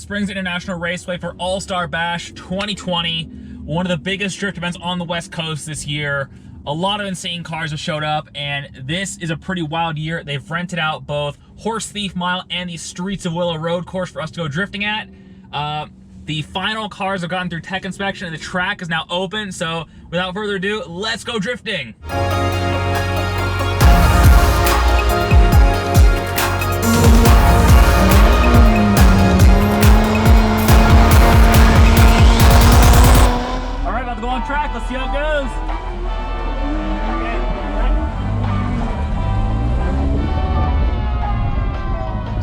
Springs International Raceway for All-Star Bash 2020. One of the biggest drift events on the West Coast this year. A lot of insane cars have showed up, and this is a pretty wild year. They've rented out both Horse Thief Mile and the Streets of Willow road course for us to go drifting at. The final cars have gotten through tech inspection and the track is now open. So without further ado, let's go drifting. All right, about to go on track. Let's see how it goes.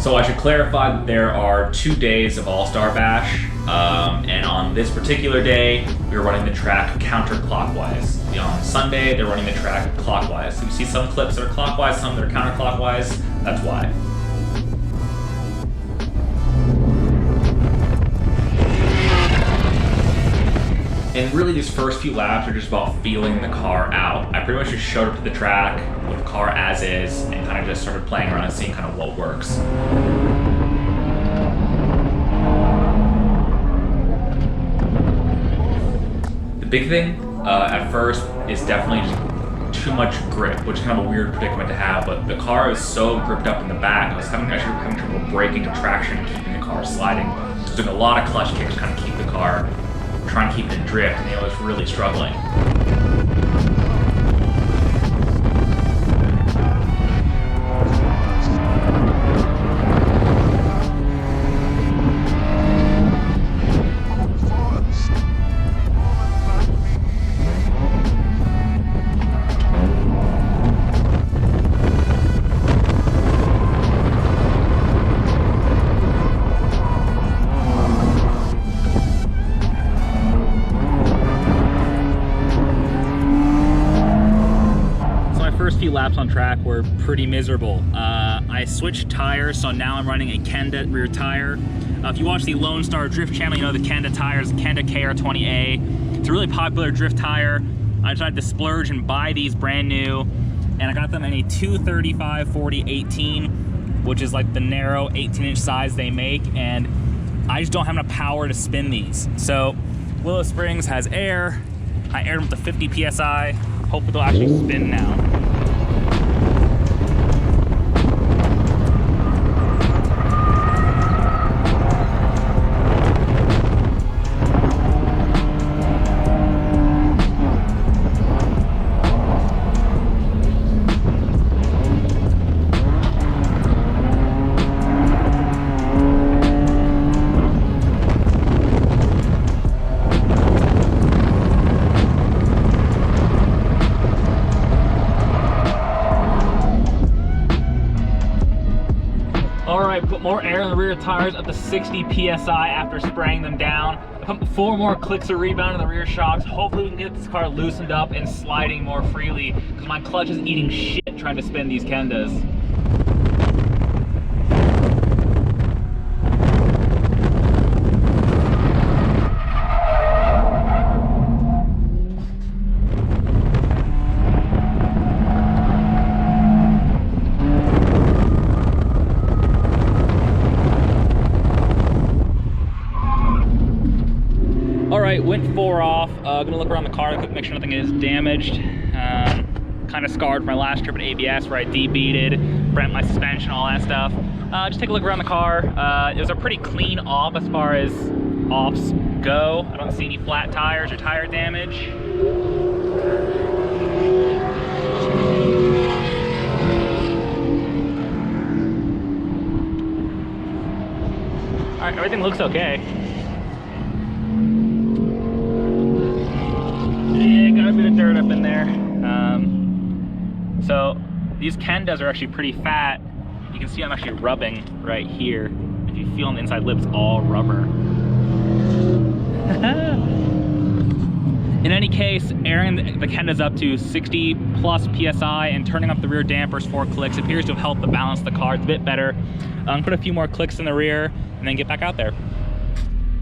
So I should clarify that there are 2 days of All-Star Bash, and on this particular day, we're running the track counterclockwise. On Sunday, they're running the track clockwise. So you see some clips that are clockwise, some that are counterclockwise. That's why. And really these first few laps are just about feeling the car out. I pretty much just showed up to the track with the car as is and kind of just started playing around and seeing kind of what works. The big thing at first is definitely just too much grip, which is kind of a weird predicament to have, but the car is so gripped up in the back, I was actually having trouble braking and traction and keeping the car sliding. So doing a lot of clutch kicks to kind of keep the car, trying to keep it in drift, and I was really struggling. Few laps on track were pretty miserable. I switched tires, so now I'm running a Kenda rear tire. If you watch the Lone Star Drift channel, you know the Kenda tires, Kenda KR20A. It's a really popular drift tire. I decided to splurge and buy these brand new, and I got them in a 235/40/18, which is like the narrow 18-inch size they make, and I just don't have enough power to spin these. So Willow Springs has air. I aired them up to 50 PSI. Hopefully they'll actually spin now. Put more air in the rear tires up to 60 PSI after spraying them down. I put 4 more clicks of rebound in the rear shocks. Hopefully we can get this car loosened up and sliding more freely, because my clutch is eating shit trying to spin these Kendas. Alright, went 4 off. Gonna look around the car to make sure nothing is damaged. Kind of scarred from my last trip at ABS where I debeaded, brent my suspension, all that stuff. Just take a look around the car. It was a pretty clean off as far as offs go. I don't see any flat tires or tire damage. Alright, everything looks okay. Yeah, got a bit of dirt up in there. So these Kendas are actually pretty fat. You can see I'm actually rubbing right here. If you feel on the inside lip, it's all rubber. In any case, airing the Kendas up to 60 plus PSI and turning up the rear dampers 4 clicks appears to have helped the balance of the car. It's a bit better. Put a few more clicks in the rear and then get back out there.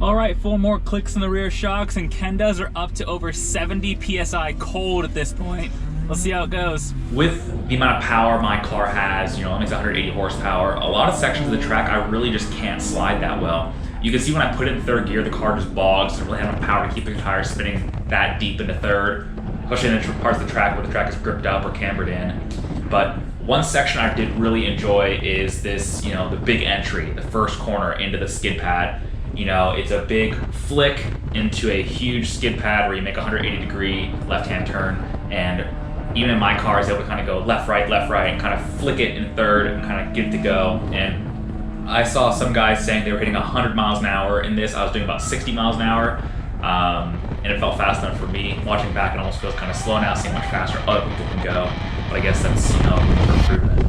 All right, 4 more clicks in the rear shocks, and Kendas are up to over 70 PSI cold at this point. Let's see how it goes. With the amount of power my car has, you know, it makes 180 horsepower, a lot of sections of the track I really just can't slide that well. You can see when I put it in third gear, the car just bogs. Doesn't really have enough power to keep the tire spinning that deep into third, especially in the parts of the track where the track is gripped up or cambered in. But one section I did really enjoy is this, you know, the big entry, the first corner into the skid pad. You know, it's a big flick into a huge skid pad where you make a 180-degree left-hand turn, and even in my car, I was able to kind of go left, right, and kind of flick it in third and kind of get it to go. And I saw some guys saying they were hitting 100 miles an hour in this. I was doing about 60 miles an hour, and it felt fast enough for me. Watching back, it almost feels kind of slow now, seeing how much faster other people can go. But I guess that's, you know, for improvement.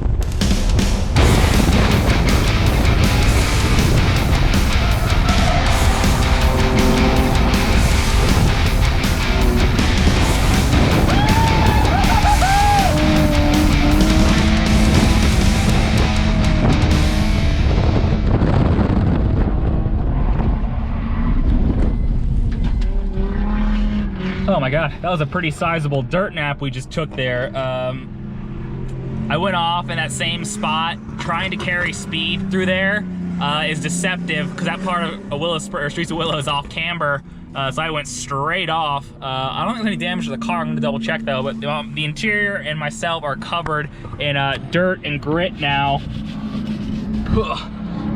Oh my God, that was a pretty sizable dirt nap we just took there. I went off in that same spot. Trying to carry speed through there is deceptive because that part of Streets of Willow is off camber. So I went straight off. I don't think there's any damage to the car. I'm gonna double check though, but the interior and myself are covered in dirt and grit now.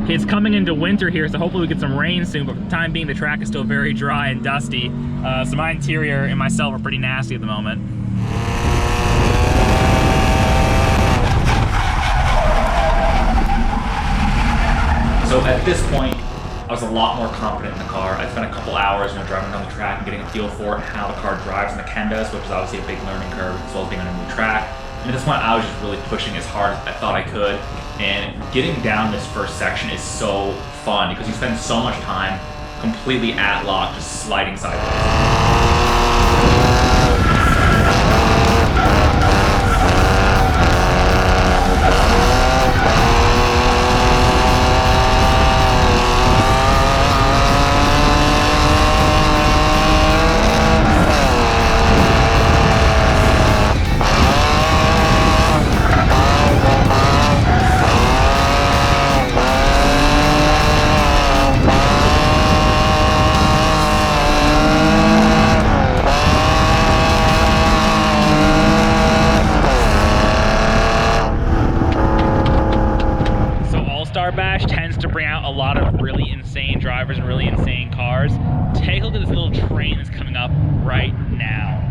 It's coming into winter here, so hopefully we get some rain soon, but for the time being, the track is still very dry and dusty. So my interior and myself are pretty nasty at the moment. So at this point, I was a lot more confident in the car. I spent a couple hours, you know, driving around the track and getting a feel for it and how the car drives in the Kendas, which is obviously a big learning curve, as well as being on a new track. And at this point, I was just really pushing as hard as I thought I could. And getting down this first section is so fun because you spend so much time completely at lock, just sliding sideways. Bash tends to bring out a lot of really insane drivers and really insane cars. Take a look at this little train that's coming up right now.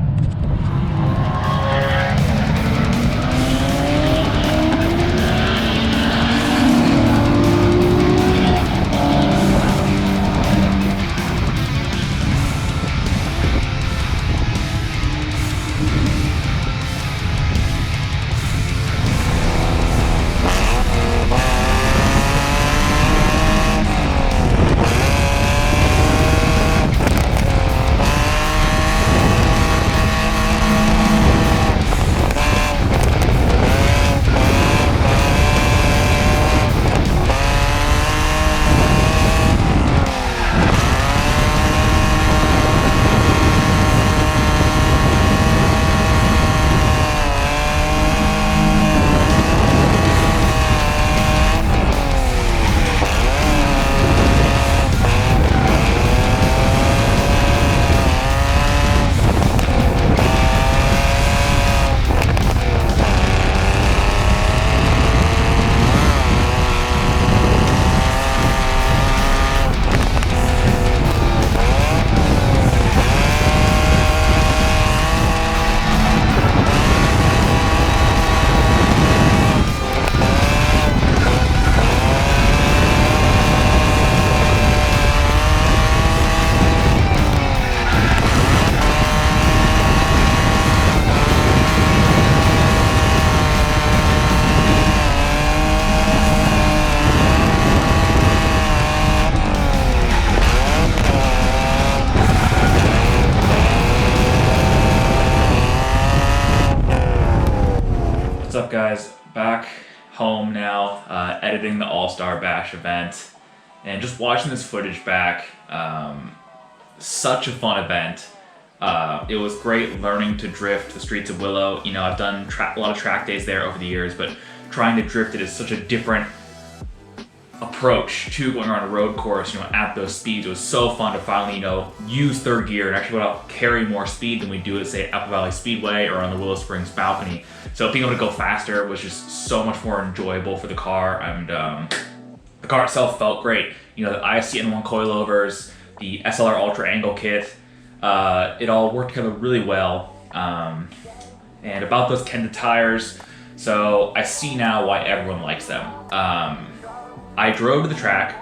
What's up, guys? Back home now, editing the All-Star Bash event, and just watching this footage back. Such a fun event. It was great learning to drift the Streets of Willow. You know, I've done a lot of track days there over the years, but trying to drift it is such a different approach approach to going around a road course, at those speeds. It was so fun to finally, use third gear and actually carry more speed than we do at, say, Apple Valley Speedway or on the Willow Springs balcony. So being able to go faster was just so much more enjoyable for the car, and the car itself felt great. The ISC N1 coilovers, the SLR Ultra Angle kit, it all worked together really well. And about those Kenda tires, so I see now why everyone likes them. I drove to the track,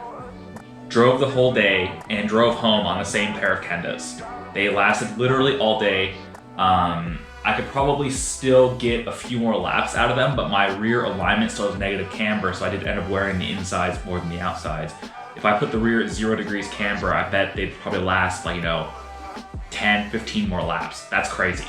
drove the whole day, and drove home on the same pair of Kendas. They lasted literally all day. I could probably still get a few more laps out of them, but my rear alignment still has negative camber, so I did end up wearing the insides more than the outsides. If I put the rear at 0 degrees camber, I bet they'd probably last like, 10, 15 more laps. That's crazy.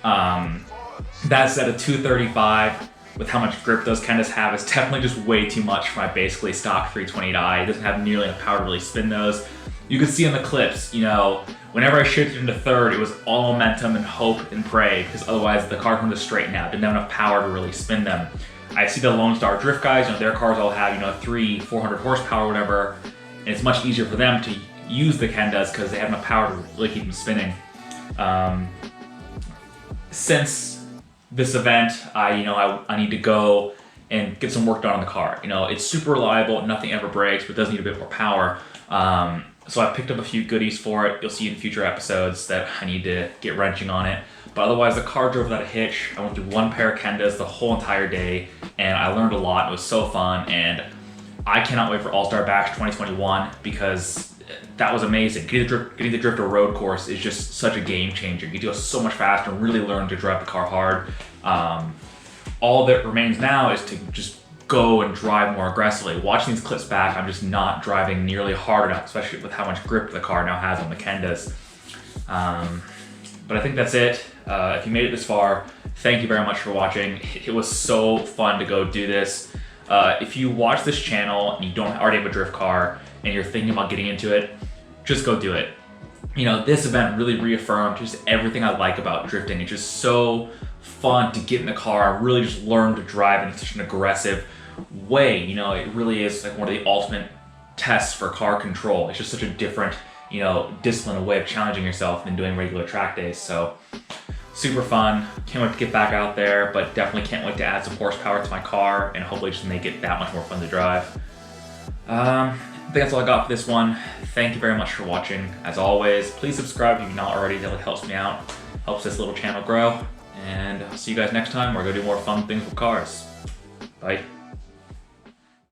That said, a 235 with how much grip those Kendas have is definitely just way too much for my basically stock 320i. It doesn't have nearly enough power to really spin those. You can see in the clips, whenever I shifted into third, it was all momentum and hope and pray, because otherwise the car couldn't just straighten out. Didn't have enough power to really spin them. I see the Lone Star Drift guys, their cars all have, 400 horsepower or whatever, and it's much easier for them to use the Kendas because they have enough power to really keep them spinning. Since this event, I need to go and get some work done on the car. It's super reliable, nothing ever breaks, but it does need a bit more power. So I picked up a few goodies for it. You'll see in future episodes that I need to get wrenching on it. But otherwise, the car drove without a hitch. I went through one pair of Kendas the whole entire day, and I learned a lot. It was so fun, and I cannot wait for All-Star Bash 2021 because that was amazing. Getting the drift a road course is just such a game changer. You go so much faster and really learn to drive the car hard. All that remains now is to just go and drive more aggressively. Watching these clips back, I'm just not driving nearly hard enough, especially with how much grip the car now has on the Kendas. But I think that's it. If you made it this far, thank you very much for watching. It was so fun to go do this. If you watch this channel and you don't already have a drift car and you're thinking about getting into it, just go do it. This event really reaffirmed just everything I like about drifting. It's just so fun to get in the car and really just learn to drive in such an aggressive way. It really is like one of the ultimate tests for car control. It's just such a different, discipline, a way of challenging yourself than doing regular track days. So super fun. Can't wait to get back out there, but definitely can't wait to add some horsepower to my car and hopefully just make it that much more fun to drive. I think that's all I got for this one. Thank you very much for watching. As always, please subscribe if you've not already. That helps me out, helps this little channel grow. And I'll see you guys next time where I go do more fun things with cars. Bye.